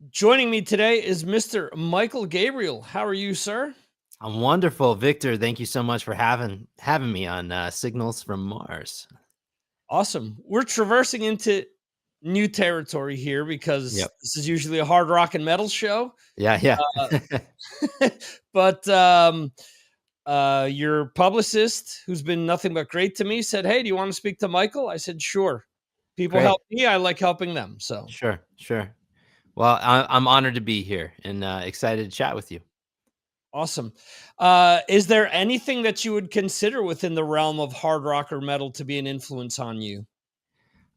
Joining me today is Mr. Mychael Gabriel. How are you, sir? I'm wonderful, Victor. Thank you so much for having me on Signals from Mars. Awesome. We're traversing into new territory here because Yep. this is usually a hard rock and metal show. Yeah, yeah. Uh, but your publicist, who's been nothing but great to me, said, "Hey, do you want to speak to Michael?" I said, "Sure." People Great. help me. I like helping them. So Sure, sure. Well, I'm honored to be here and excited to chat with you. awesome. Is there anything that you would consider within the realm of hard rock or metal to be an influence on you?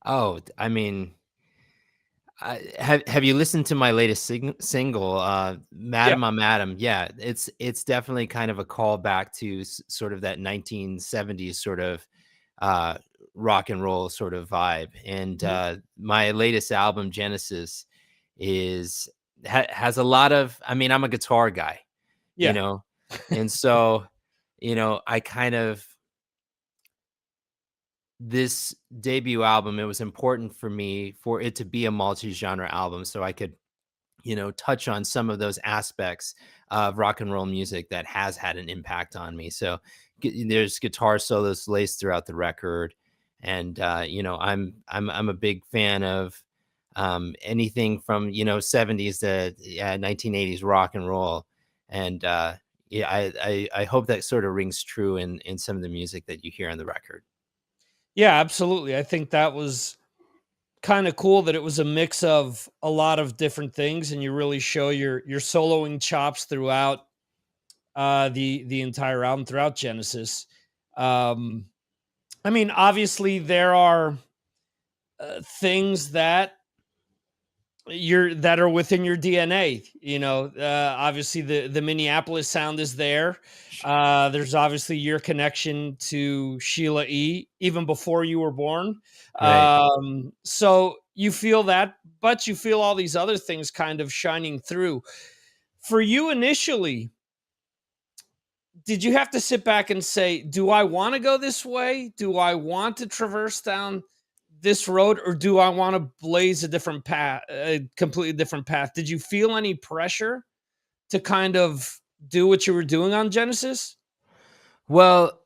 Oh, I mean, have you listened to my latest single, Yeah. "Madam I'm Adam"? Yeah, it's definitely kind of a callback to sort of that 1970s sort of uh, rock and roll sort of vibe. And Mhm. my latest album, Genesis, is has a lot of. I mean, I'm a guitar guy, you Yeah. know, and so I kind of this debut album. It was important for me for it to be a multi-genre album, so I could touch on some of those aspects of rock and roll music that has had an impact on me. So there's guitar solos laced throughout the record, and I'm a big fan of anything from 70s to 1980s rock and roll, and yeah, I hope that sort of rings true in some of the music that you hear on the record. Yeah, absolutely. I think that was kind of cool that it was a mix of a lot of different things and you really show your soloing chops throughout the entire album throughout Genesis. Um I mean, obviously there are things that are within your DNA. Obviously the Minneapolis sound is there. Sh- There's obviously your connection to Sheila E. even before you were born. Right. So you feel that, but you feel all these other things kind of shining through. For you initially, did you have to sit back and say, "Do I want to go this way? Do I want to traverse down this road, or do I want to blaze a different path, a completely different path?" Did you feel any pressure to kind of do what you were doing on Genesis? Well,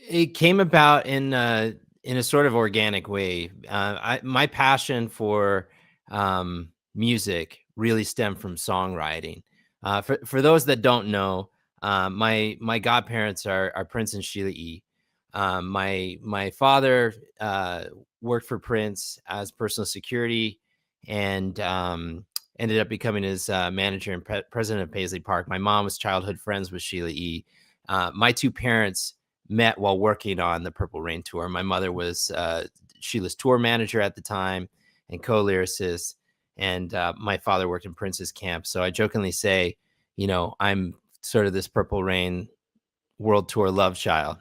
it came about in a sort of organic way. My passion for music really stemmed from songwriting. For those that don't know, my godparents are Prince and Sheila E. My father worked for Prince as personal security and ended up becoming his manager and president of Paisley Park. My mom was childhood friends with Sheila E. My two parents met while working on the Purple Rain tour. My mother was Sheila's tour manager at the time and co-lyricist, and my father worked in Prince's camp. So I jokingly say, I'm sort of this Purple Rain world tour love child.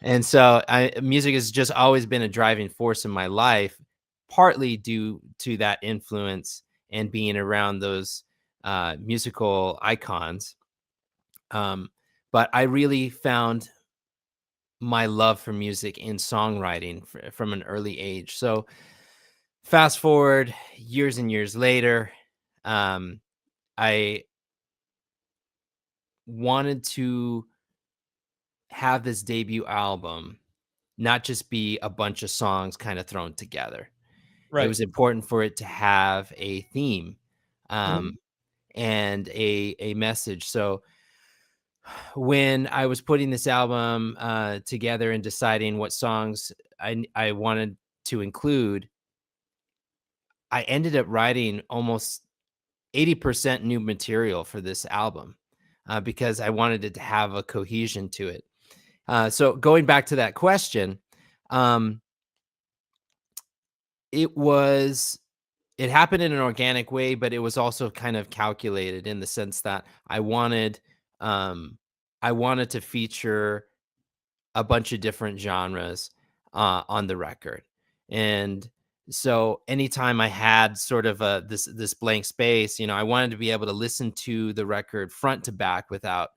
And so music has just always been a driving force in my life, partly due to that influence and being around those musical icons. Um, but I really found my love for music and songwriting from an early age. So fast forward years and years later, um, I wanted to have this debut album not just be a bunch of songs kind of thrown together. It Right. was important for it to have a theme Mhm. um, and a message. So when I was putting this album together and deciding what songs I wanted to include, I ended up writing almost 80% new material for this album because I wanted it to have a cohesion to it. So going back to that question, um, it was it happened in an organic way, but it was also kind of calculated in the sense that um, I wanted to feature a bunch of different genres on the record. And so anytime I had sort of this blank space, I wanted to be able to listen to the record front to back without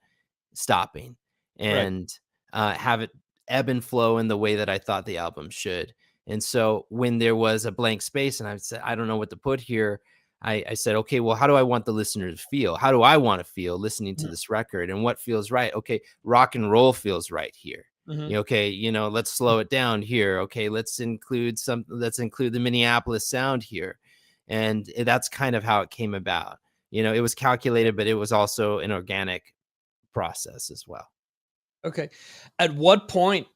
stopping Right. and have it ebb and flow in the way that I thought the album should. And so when there was a blank space and I said, I don't know what to put here, I said, okay, well, how do I want the listener to feel? How do I want to feel listening to this record, and what feels right? Okay, rock and roll feels right here. Mm-hmm. Okay, let's slow it down here. Okay, let's include the Minneapolis sound here. And that's kind of how it came about. It was calculated, but it was also an organic process as well. Okay. At what point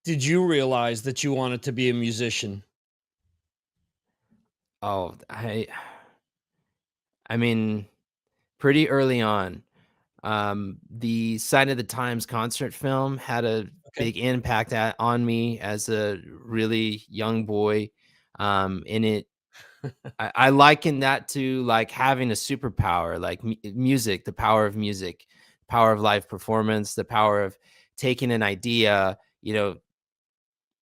did you realize that you wanted to be a musician? Oh, I mean, pretty early on. The Sign of the Times concert film had a Okay. big impact on me as a really young boy. And I liken that to like having a superpower, like music, the power of live performance, the power of taking an idea,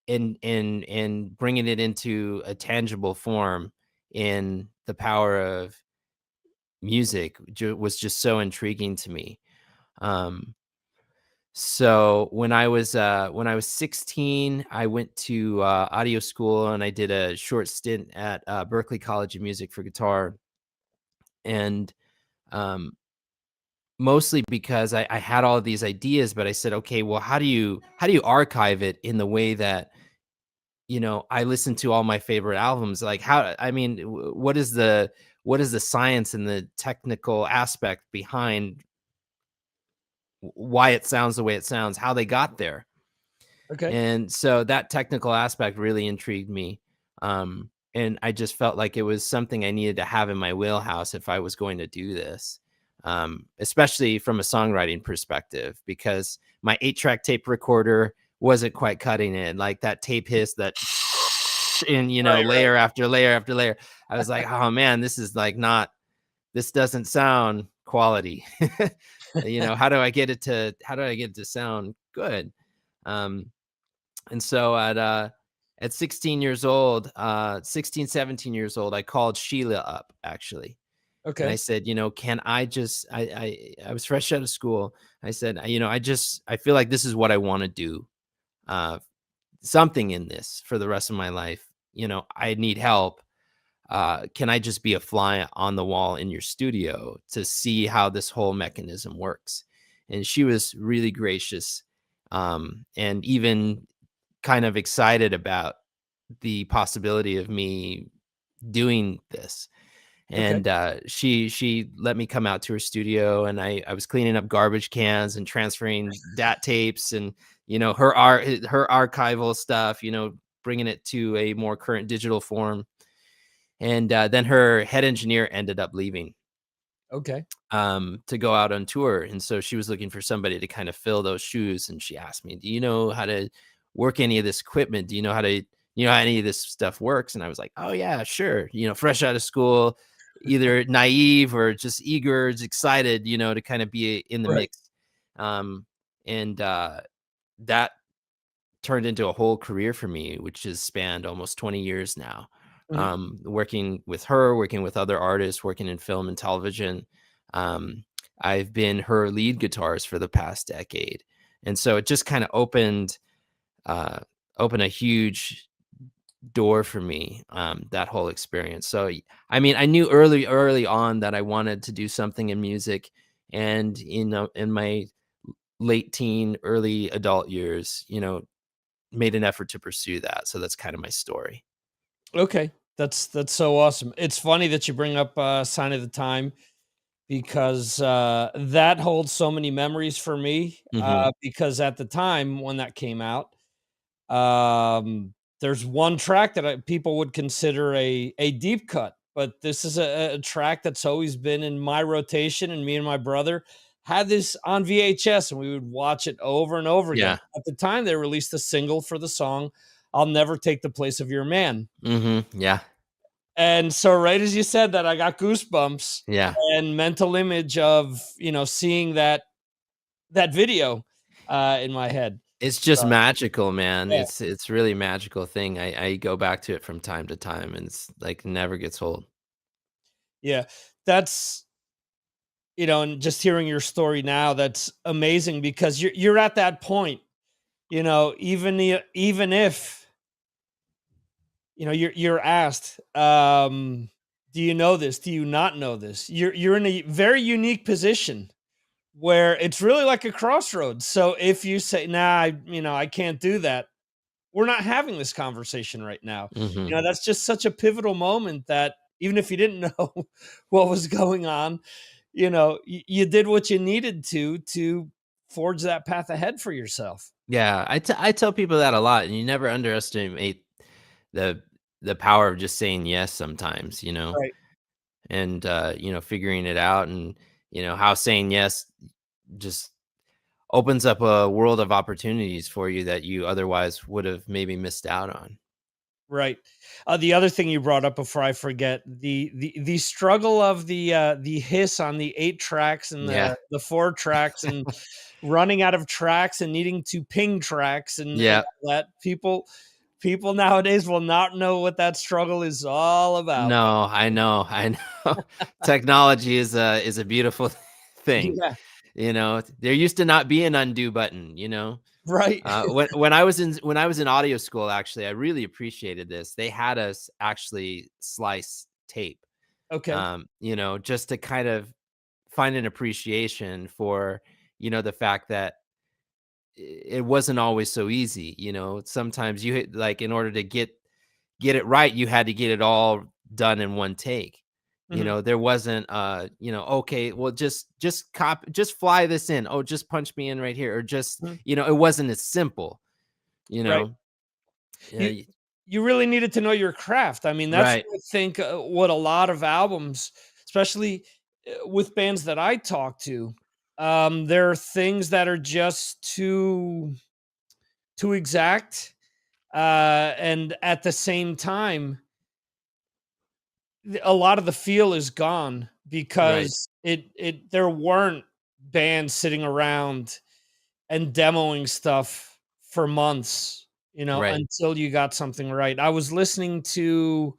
and bringing it into a tangible form. In the power of music was just so intriguing to me. Um, So when I was 16, I went to audio school, and I did a short stint at Berklee College of Music for guitar, and um, mostly because I had all of these ideas, but I said, okay, well, how do you archive it in the way that I listen to all my favorite albums? Like, how? I mean, what is the science and the technical aspect behind why it sounds the way it sounds, how they got there? Okay. And so that technical aspect really intrigued me. And I just felt like it was something I needed to have in my wheelhouse if I was going to do this, especially from a songwriting perspective, because my 8-track tape recorder wasn't quite cutting it. Like that tape hiss, that and Right, layer after layer after layer. I was like, oh man, this is like not. This doesn't sound quality. How do I get it to sound good? Um, and so at 16 years old, 16, 17 years old, I called Sheila up actually. And I Okay. said, can I just, I was fresh out of school. I said, I feel like this is what I want to do. Uh, Something in this for the rest of my life. I need help. Can I just be a fly on the wall in your studio to see how this whole mechanism works? And she was really gracious, and even kind of excited about the possibility of me doing this. Okay. And she let me come out to her studio, and I was cleaning up garbage cans and transferring DAT tapes, and her archival stuff, bringing it to a more current digital form. And then her head engineer ended up leaving Okay. to go out on tour, and so she was looking for somebody to kind of fill those shoes, and she asked me, "Do you know how to work any of this equipment? Do you know how any of this stuff works?" And I was like, "Oh yeah, sure." Fresh out of school, either naive or just eager, just excited, to kind of be in the Right. mix. And that turned into a whole career for me, which has spanned almost 20 years now. Mhm. Working with her, working with other artists, working in film and television. Um, I've been her lead guitarist for the past decade. And so it just kind of uh, opened a huge door for me, that whole experience. So, I mean, I knew early on that I wanted to do something in music. And in my late teen, early adult years, made an effort to pursue that. So that's kind of my story. Okay. That's so awesome. It's funny that you bring up Sign of the Time because that holds so many memories for me. Mhm. Because at the time when that came out, there's one track that people would consider a deep cut, but this is a track that's always been in my rotation, and me and my brother had this on VHS, and we would watch it over and over again. Yeah. At the time, they released a single for the song "I'll Never Take the Place of Your Man," Mhm. Yeah. and so right as you said that, I got goosebumps Yeah. and mental image of seeing that video in my head. It's just So magical, man. yeah, It's really a magical thing. I go back to it from time to time, and it's like never gets old. yeah, that's and just hearing your story now, that's amazing because you're at that point, even if you're asked, Do you know this? Do you not know this? You're in a very unique position where it's really like a crossroads. So if you say, "Nah, I can't do that," we're not having this conversation right now. Mhm. That's just such a pivotal moment that even if you didn't know what was going on, you did what you needed to forge that path ahead for yourself. Yeah, I tell people that a lot, and you never underestimate the the power of just saying yes sometimes, Right. and, figuring it out and, how saying yes just opens up a world of opportunities for you that you otherwise would have maybe missed out on. Right. The other thing you brought up before I forget, the struggle of the hiss on the 8 tracks and Yeah. the 4 tracks and running out of tracks and needing to ping tracks and Yeah. all that. People nowadays will not know what that struggle is all about. No, I know, I know. Technology is a beautiful thing, Yeah, There used to not be an undo button, right. When I was in audio school, actually, I really appreciated this. They had us actually slice tape, Okay. just to kind of find an appreciation for, the fact that it wasn't always so easy. Sometimes you hit like in order to get it right, you had to get it all done in one take. Mhm, There wasn't okay, well just fly this in. Oh, just punch me in right here, or just, mhm, it wasn't as simple, you right. know. Yeah, You you really needed to know your craft. I mean, that's right. what I think, what a lot of albums, especially, with bands that I talk to, there are things that are just too exact, and at the same time, a lot of the feel is gone Right. because it there weren't bands sitting around and demoing stuff for months, Right. until you got something right. I was listening to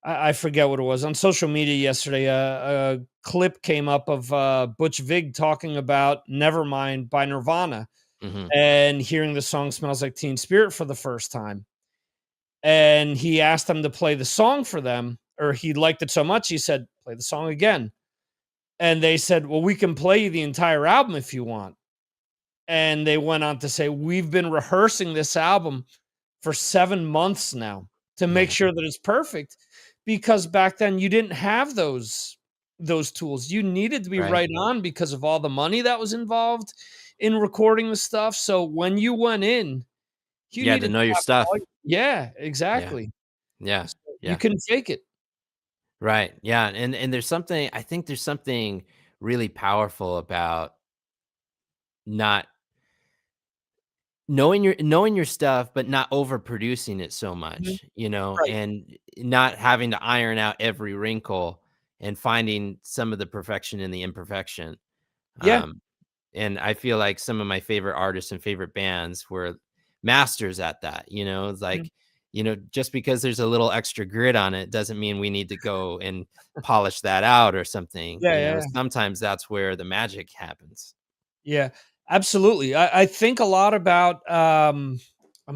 I forget what it was on social media yesterday. A clip came up of Butch Vig talking about "Nevermind" by Nirvana Mhm. and hearing the song "Smells Like Teen Spirit" for the first time. And he asked them to play the song for them, or he liked it so much he said, "Play the song again." And they said, "Well, we can play you the entire album if you want." And they went on to say, "We've been rehearsing this album for 7 months now to make Yeah. sure that it's perfect," because back then you didn't have those tools. You needed to be Right. right on because of all the money that was involved in recording the stuff. So when you went in, you You had to needed know to your have all stuff. y Yeah, Yeah. exactly. Yeah. So you Yeah. couldn't fake it. Right. Yeah, and I think there's something really powerful about not knowing your stuff, but not overproducing it so Mhm. much, Right. and not having to iron out every wrinkle and finding some of the perfection in the imperfection. Yeah. Um, and I feel like some of my favorite artists and favorite bands were masters at that. It's Mhm. like, just because there's a little extra grit on it doesn't mean we need to go and polish that out or something. Yeah, yeah, yeah. Sometimes that's where the magic happens. Yeah, absolutely. I think a lot about, I'm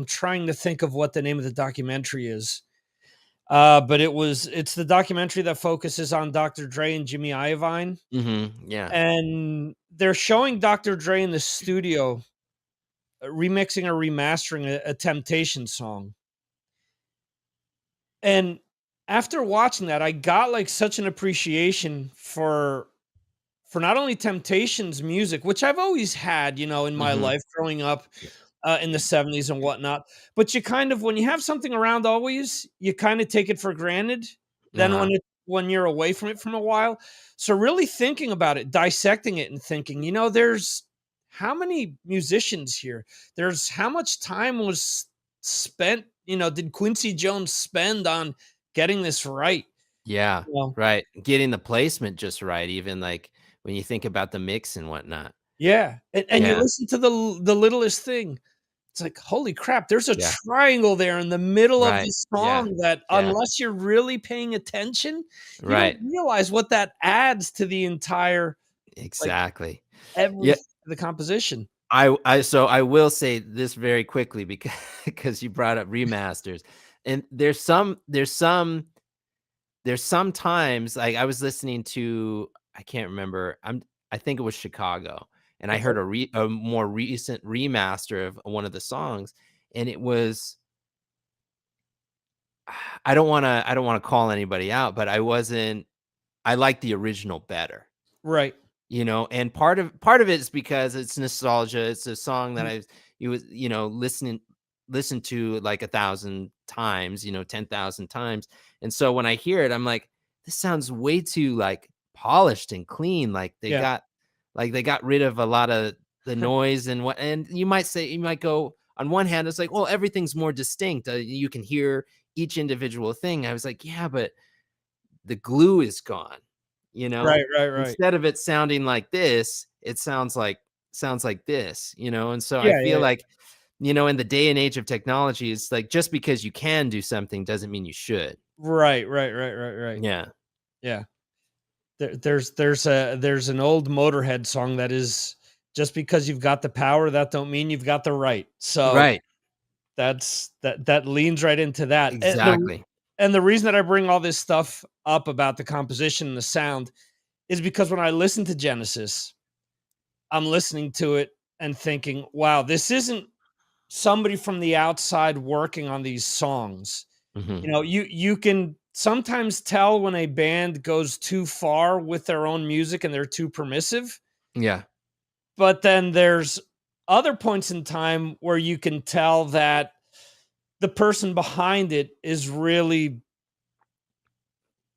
trying to think of what the name of the documentary is. But it's the documentary that focuses on Dr. Dre and Jimmy Iovine, Yeah. and they're showing Dr. Dre in the studio, remixing or remastering a Temptation song. And after watching that, I got like such an appreciation for not only Temptations music, which I've always had, in my hmm life growing up, Yeah. in the '70s and whatnot. But you kind of, when you have something around always, you kind of take it for granted. Then Uh-huh. when you're away from it from a while, so really thinking about it, dissecting it, and thinking, there's how many musicians here? There's how much time was spent? Did Quincy Jones spend on getting this right? Yeah. Well, Right. Getting the placement just right, even like when you think about the mix and whatnot. yeah, and you Yeah. listen to the littlest thing. It's like, holy crap, there's a Yeah. triangle there in the middle of Right. the Yeah. song that Yeah. unless you're really paying attention, you don't Right. realize what that adds to the entire, like, Exactly. every Yeah. the composition. So I will say this very quickly because because you brought up remasters. And there's some there's sometimes, like, I was listening to, I can't remember, I think it was Chicago, and I Okay. heard a more recent remaster of one of the songs, and it was, I don't wanna call anybody out, but I like the original better. Right. And part of it is because it's nostalgia. It's a song that Mhm. I you was listened to like 1,000 times, 10,000 times. And so when I hear it, I'm like, this sounds way too like polished and clean. Yeah. Like they got rid of a lot of the noise and you might go on one hand, it's like, well, everything's more distinct. You can hear each individual thing. I was like, yeah, but the glue is gone, you know? Right, right, right. Instead of it sounding like this, it sounds like this. And so I Yeah, feel yeah. like, in the day and age of technology, it's like just because you can do something doesn't mean you should. Right, right, right, right, right. Yeah. Yeah. There's an old Motorhead song that is, "Just because you've got the power, that don't mean you've got the right." So, Right. that leans right into that, Exactly. and the reason that I bring all this stuff up about the composition and the sound is because when I listen to Genesis, I'm listening to it and thinking, "Wow, this isn't somebody from the outside working on these songs." Mhm. You can sometimes tell when a band goes too far with their own music and they're too permissive, Yeah. but then there's other points in time where you can tell that the person behind it is really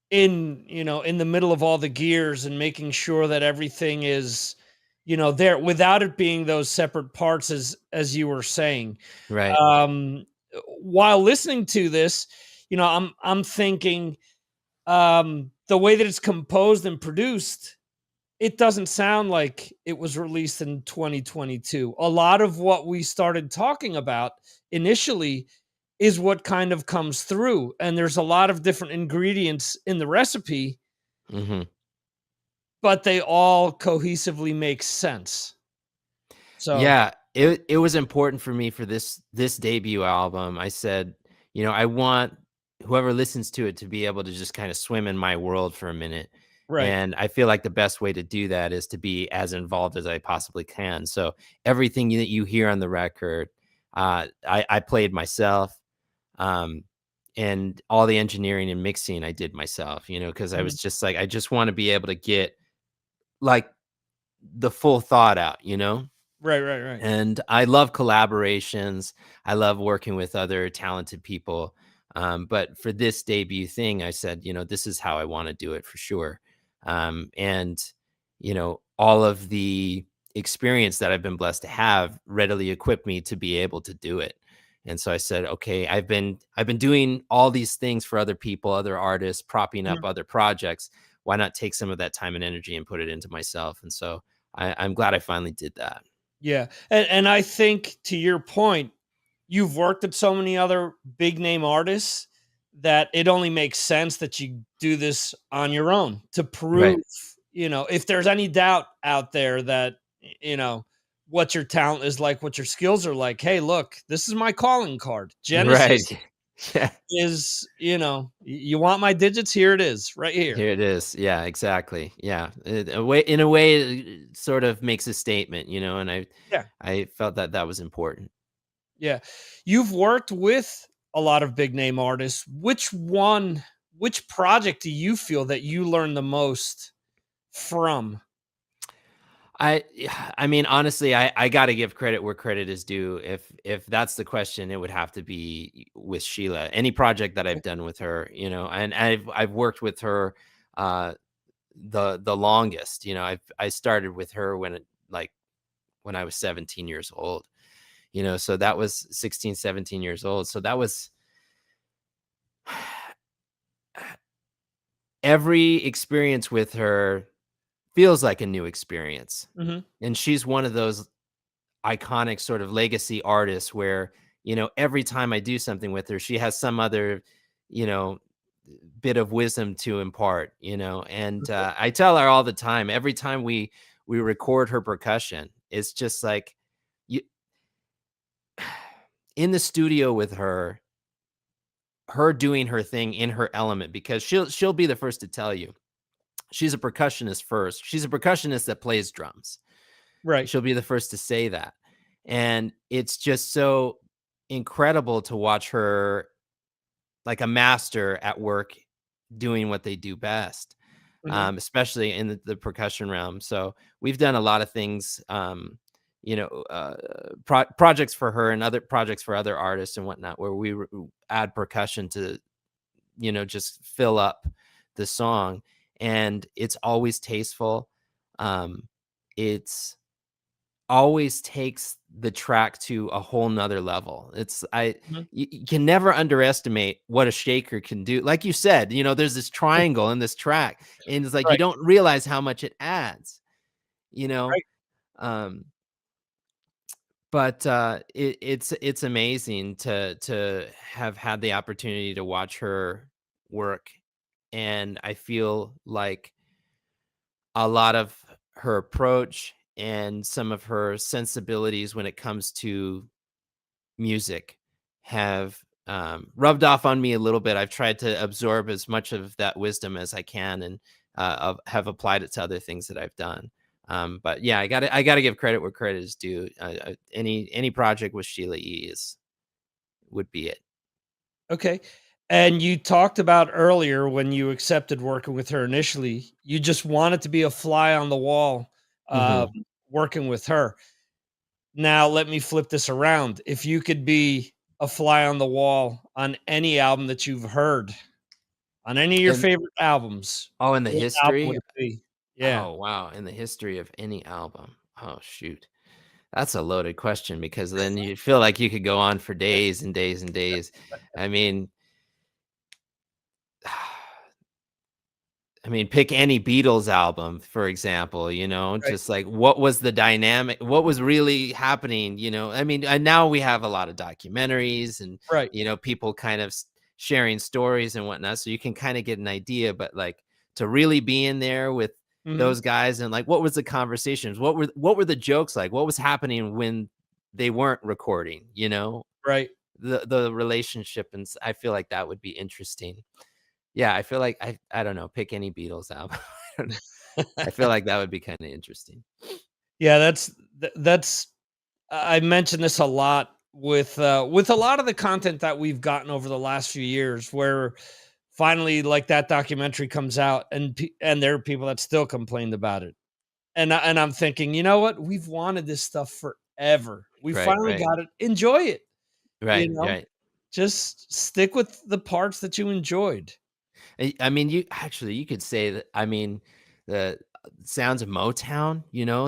in the middle of all the gears and making sure that everything is there without it being those separate parts as you were saying. Right. um while listening to this, I'm thinking, the way that it's composed and produced, it doesn't sound like it was released in 2022. A lot of what we started talking about initially is what kind of comes through, and there's a lot of different ingredients in the recipe, Mhm. but they all cohesively make sense. So, Yeah, it was important for me for this debut album. I said, I want whoever listens to it to be able to just kind of swim in my world for a minute. right. And I feel like the best way to do that is to be as involved as I possibly can. So everything that you hear on the record, I played myself, um, and all the engineering and mixing I did myself. Because I Mhm. was just like, I just want to be able to get like the full thought out. Right, right, right. And I love collaborations. I love working with other talented people. But for this debut thing, I said, this is how I want to do it for sure. And, all of the experience that I've been blessed to have readily equipped me to be able to do it. And so I said, okay, I've been doing all these things for other people, other artists, propping up Mhm. other projects. Why not take some of that time and energy and put it into myself? And so I'm glad I finally did that. Yeah, and I think to your point, you've worked at so many other big name artists that it only makes sense that you do this on your own to prove, Right. if there's any doubt out there that, what your talent is like, what your skills are like. Hey, look, this is my calling card. Right. Genesis Yeah. is, you want my digits? Here it is, right here. Here it is. Yeah, exactly. Yeah. In a way, it sort of makes a statement, and Yeah. I felt that that was important. Yeah. You've worked with a lot of big name artists. Which project do you feel that you learned the most from? I mean, honestly, I gotta give credit where credit is due. If that's the question, it would have to be with Sheila. Any project that I've done with her, and I've worked with her the longest. I started with her when I was 17 years old. So that was 16, 17 years old. So that was every experience with her feels like a new experience. Mhm. And she's one of those iconic sort of legacy artists where, every time I do something with her, she has some other, you know, bit of wisdom to impart. And I tell her all the time, every time we record her percussion, it's just like you in the studio with her, her doing her thing in her element, because she'll be the first to tell you. She's a percussionist first. She's a percussionist that plays drums. Right. She'll be the first to say that. And it's just so incredible to watch her like a master at work doing what they do best, Mhm. especially in the percussion realm. So we've done a lot of things, projects for her and other projects for other artists and whatnot, where we add percussion to, just fill up the song. And it's always tasteful. It's always takes the track to a whole nother level. Mhm. You can never underestimate what a shaker can do. Like you said, there's this triangle in this track, and it's like you Right. don't realize how much it adds, you know? Right. Um, but it's amazing to have had the opportunity to watch her work, and I feel like a lot of her approach and some of her sensibilities when it comes to music have, rubbed off on me a little bit. I've tried to absorb as much of that wisdom as I can, and have applied it to other things that I've done. But yeah, I gotta give credit where credit is due. Any project with Sheila E. is would be it. Okay. And you talked about earlier when you accepted working with her initially, you just wanted to be a fly on the wall, um, Mhm. working with her. Now, let me flip this around. If you could be a fly on the wall on any album that you've heard, on any of your And favorite albums, in the what album would history? it be? Yeah. Oh, wow, in the history of any album. Oh, shoot. That's a loaded question, because then you feel like you could go on for days and days and days. I mean, pick any Beatles album, for example, Right. just like what was the dynamic, what was really happening, and now we have a lot of documentaries and, Right. people kind of sharing stories and whatnot. So you can kind of get an idea, but like to really be in there with Mhm. those guys, and like what was the conversations? What were the jokes like? What was happening when they weren't recording, Right. the relationship, and I feel like that would be interesting. Yeah, I feel like I don't know, pick any Beatles album. I don't know. I feel like that would be kinda interesting. Yeah, that's I mention this a lot with a lot of the content that we've gotten over the last few years, where finally, like, that documentary comes out and there are people that still complained about it. And I'm thinking, "You know what? We've wanted this stuff forever. We Right, finally right, got it. Enjoy it." You right, know? right. Just stick with the parts that you enjoyed. You could say that, the sounds of Motown,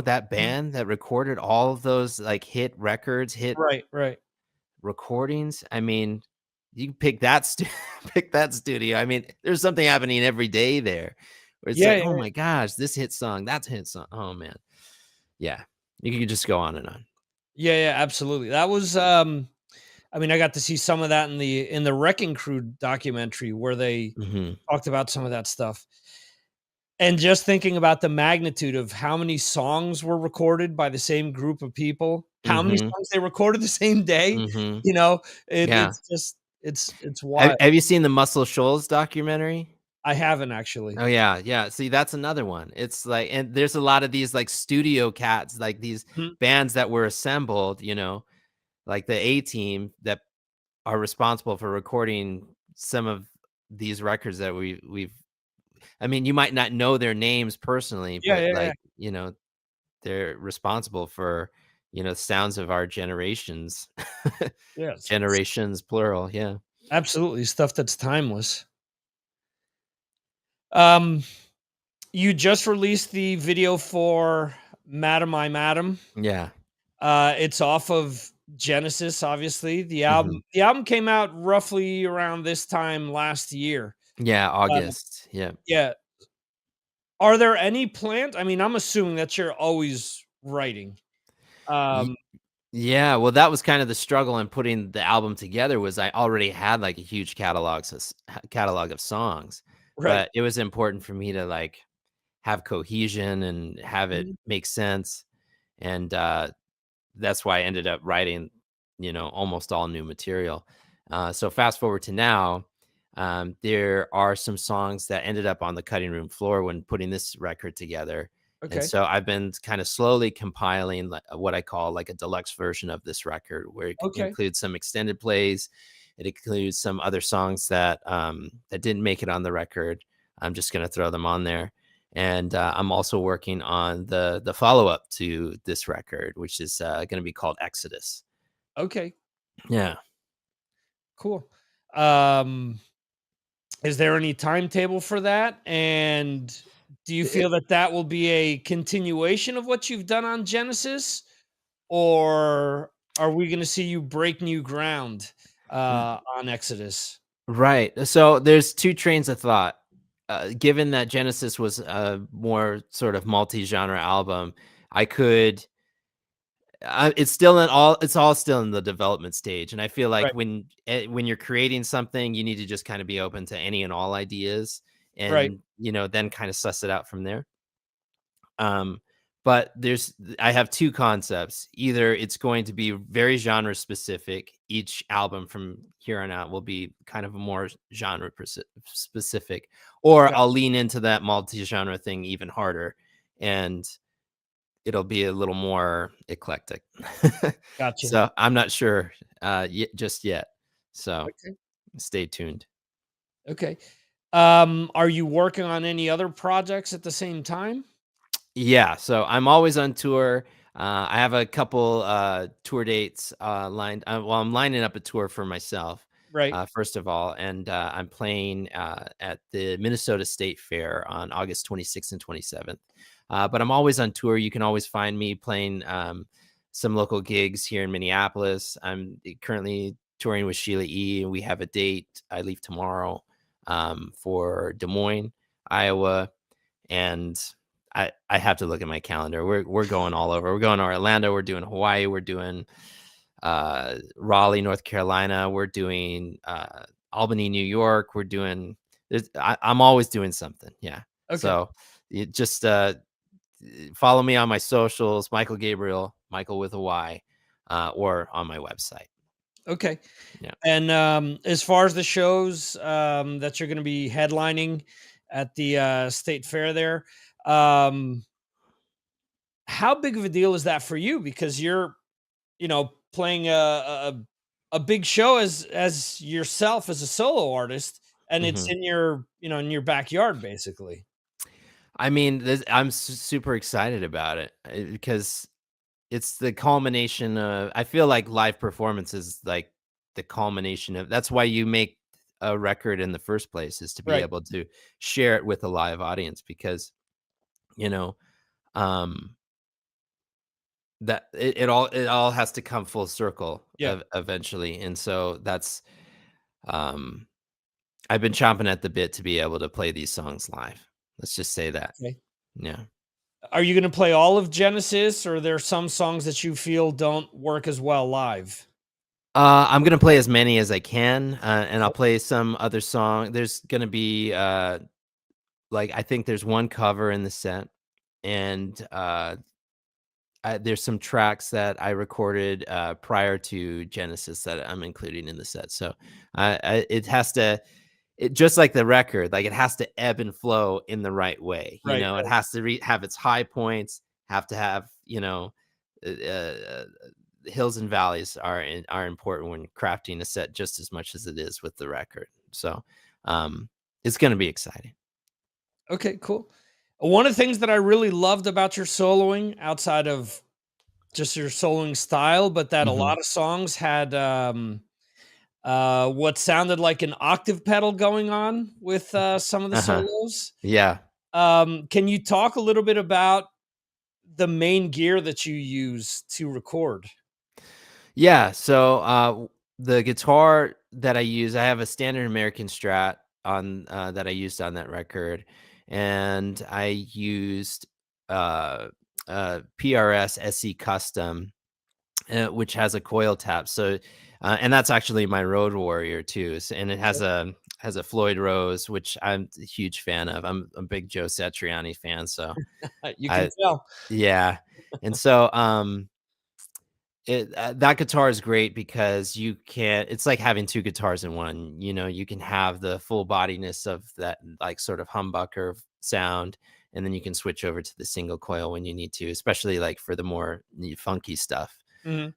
that Mhm. band that recorded all of those, like, hit records, hit Right, right. recordings. You can pick that pick that studio. There's something happening every day there, where it's Yeah, like, yeah, "Oh yeah. my gosh, this hit song, that's a hit song." Oh, man. Yeah. You could just go on and on. Yeah, yeah, absolutely. That was, I mean, I got to see some of that in the Wrecking Crew documentary where they Mhm. talked about some of that stuff. And just thinking about the magnitude of how many songs were recorded by the same group of people, how many Mhm. songs they recorded the same day, Mhm. you know, Yeah. it's just it's Have wild. have you seen the Muscle Shoals documentary? I haven't actually. Oh, yeah, yeah. See, that's another one. It's like, and there's a lot of these, like, studio cats, like, these Mhm. bands that were assembled, like the A-Team, that are responsible for recording some of these records that we've you might not know their names personally, Yeah, but, yeah, yeah. like, they're responsible for, sounds of our generations. Yes. Generations, plural, yeah. Absolutely, stuff that's timeless. Um, you just released the video for Madam I Madam. Yeah. It's off of Genesis, obviously. Mhm. The album came out roughly around this time last year. Yeah, Uh, August, yeah. yeah. Are there any plans? I mean, I'm assuming that you're always writing. Ye Um, Yeah, well, that was kind of the struggle in putting the album together, was I already had, like, a huge catalog of songs, right. but it was important for me to, like, have cohesion and have it Mhm. make sense, and, that's why I ended up writing, almost all new material. So fast forward to now, There are some songs that ended up on the cutting room floor when putting this record together. And Okay. so I've been kind of slowly compiling what I call like a deluxe version of this record, where it Okay. includes some extended plays. It includes some other songs that didn't make it on the record. I'm just going to throw them on there. And I'm also working on the follow up to this record, which is going to be called Exodus. Okay. Yeah. Cool. Um, is there any timetable for that? And do you feel that that will be a continuation of what you've done on Genesis, or are we going to see you break new ground on Exodus? Right. So there's two trains of thought. Given that Genesis was a more sort of multi-genre album, I could. It's all still in the development stage, and I feel like Right. when you're creating something, you need to just kind of be open to any and all ideas, Right. and then kind of suss it out from there. Um, but I have two concepts. Either it's going to be very genre specific. Each album from here on out will be kind of a more specific, or Got, I'll lean into that multi-genre thing even harder, and it'll be a little more eclectic. gotcha. So I'm not sure just yet. So Okay. stay tuned. Okay. Are you working on any other projects at the same time? Yeah, so I'm always on tour. I have a couple tour dates lined. Well, I'm lining up a tour for myself, Right. first of all, and I'm playing at the Minnesota State Fair on August 26th and 27th. But I'm always on tour. You can always find me playing some local gigs here in Minneapolis. I'm currently touring with Sheila E. We have a date. I leave tomorrow for Des Moines, Iowa, and I have to look at my calendar. We're going all over. We're going to Orlando. We're doing Hawaii. We're doing Raleigh, North Carolina. We're doing Albany, New York. I'm always doing something. Yeah. Okay. So you just follow me on my socials, Mychael Gabriel, Michael with a Y, or on my website. Okay. Yeah. And as far as the shows that you're going to be headlining at the state fair there, um, how big of a deal is that for you? Because you're, playing a big show as yourself as a solo artist, and it's hmm in your, in your backyard, basically. I mean, I'm super excited about it because it's the culmination of. I feel like live performance is like the culmination of. That's why you make a record in the first place, is to be Right. able to share it with a live audience, because, you know, um, that it all has to come full circle Yeah. eventually, and so um, I've been chomping at the bit to be able to play these songs live. Let's just say that. Okay. Yeah. Are you going to play all of Genesis, or are there some songs that you feel don't work as well live? I'm gonna play as many as I can, and I'll play some other song. There's gonna be like, I think there's one cover in the set, and there's some tracks that I recorded prior to Genesis that I'm including in the set. So it has to, just like the record, like it has to ebb and flow in the right way. Right. It Right. has to have its high points, have to have, hills and valleys are important when crafting a set, just as much as it is with the record. So it's going to be exciting. Okay, cool. One of the things that I really loved about your soloing, outside of just your soloing style, but that a hmm lot of songs had what sounded like an octave pedal going on with some of the Uh-huh. solos. Yeah. Can you talk a little bit about the main gear that you use to record? Yeah, so, the guitar that I use, I have a standard American Strat that I used on that record, and I used, uh, PRS SE Custom, which has a coil tap, so, and that's actually my Road Warrior too, and it has a Floyd Rose, which I'm a huge fan of. I'm a big Joe Satriani fan, so You can I tell. yeah, and so, That guitar is great because you can it's like having 2 guitars in one, you can have the full bodiness of that, like, sort of humbucker sound, and then you can switch over to the single coil when you need to, especially, like, for the more funky stuff. Mhm.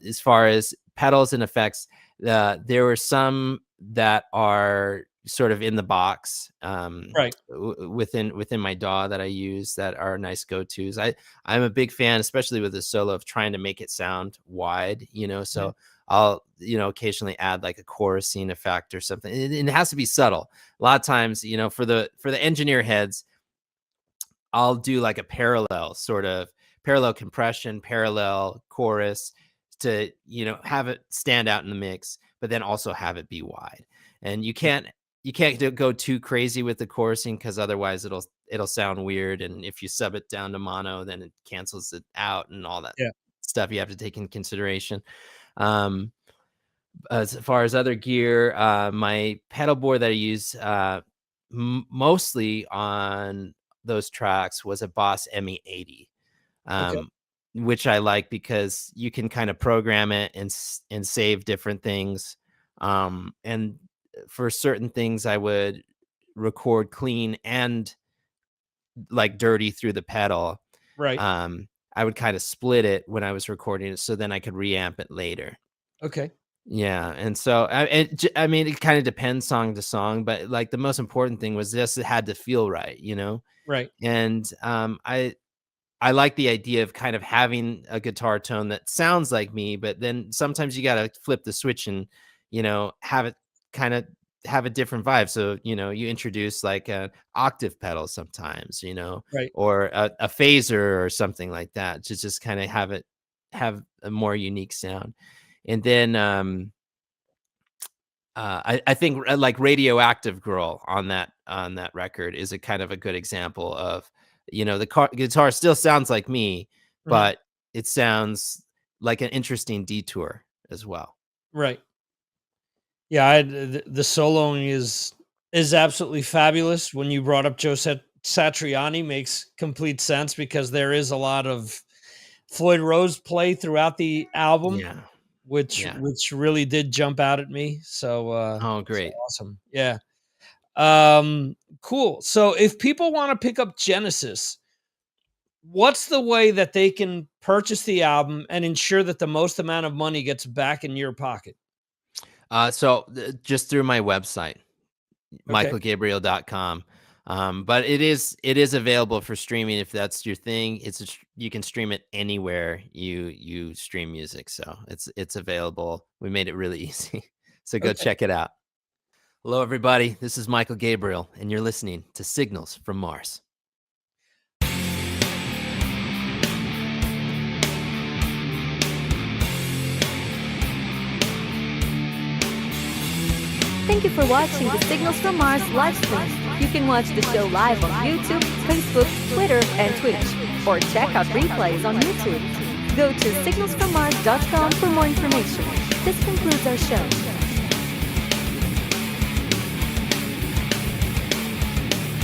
As far as pedals and effects, there were some that are sort of in the box, Right. within my DAW that I use that are nice go-tos. I'm a big fan, especially with the solo, of trying to make it sound wide, Mhm. so I'll, occasionally add like a chorusing effect or something. It has to be subtle. A lot of times, for the engineer heads, I'll do like a parallel sort of parallel compression, parallel chorus to, have it stand out in the mix, but then also have it be wide. And you can't go too crazy with the chorusing because otherwise it'll sound weird. And if you sub it down to mono, then it cancels it out and all that Yeah. stuff you have to take in consideration. Um, as far as other gear, my pedal board that I use mostly on those tracks was a Boss ME80, Okay. um, which I like because you can kind of program it and save different things. And for certain things, I would record clean and like dirty through the pedal. Right. Um, I would kind of split it when I was recording it, so then I could reamp it later. Okay. Yeah, and so I mean, it kind of depends song to song, but like the most important thing was just it had to feel right. Right. And I like the idea of kind of having a guitar tone that sounds like me, but then sometimes you gotta flip the switch and have it kind of have a different vibe. So you introduce like an octave pedal sometimes, Right. or a phaser or something like that to just kind of have a more unique sound. And then I think like Radioactive Girl on that record is a kind of a good example of, the guitar still sounds like me, Mhm. but it sounds like an interesting detour as well. Right. Yeah, the soloing is absolutely fabulous. When you brought up Joe Satriani, makes complete sense because there is a lot of Floyd Rose play throughout the album, Yeah, which yeah. which really did jump out at me. Oh, So great. awesome. Yeah. Cool. So if people want to pick up Genesis, what's the way that they can purchase the album and ensure that the most amount of money gets back in your pocket? Just through my website, Okay. michaelgabriel.com. But it is available for streaming if that's your thing. You can stream it anywhere you stream music, so it's available. We made it really easy. So go Okay. check it out. Hello everybody. This is Michael Gabriel and you're listening to Signals from Mars. Thank you for watching the Signals from Mars live stream. You can watch the show live on YouTube, Facebook, Twitter, and Twitch, or check out replays on YouTube. Go to signalsfrommars.com for more information. This concludes our show.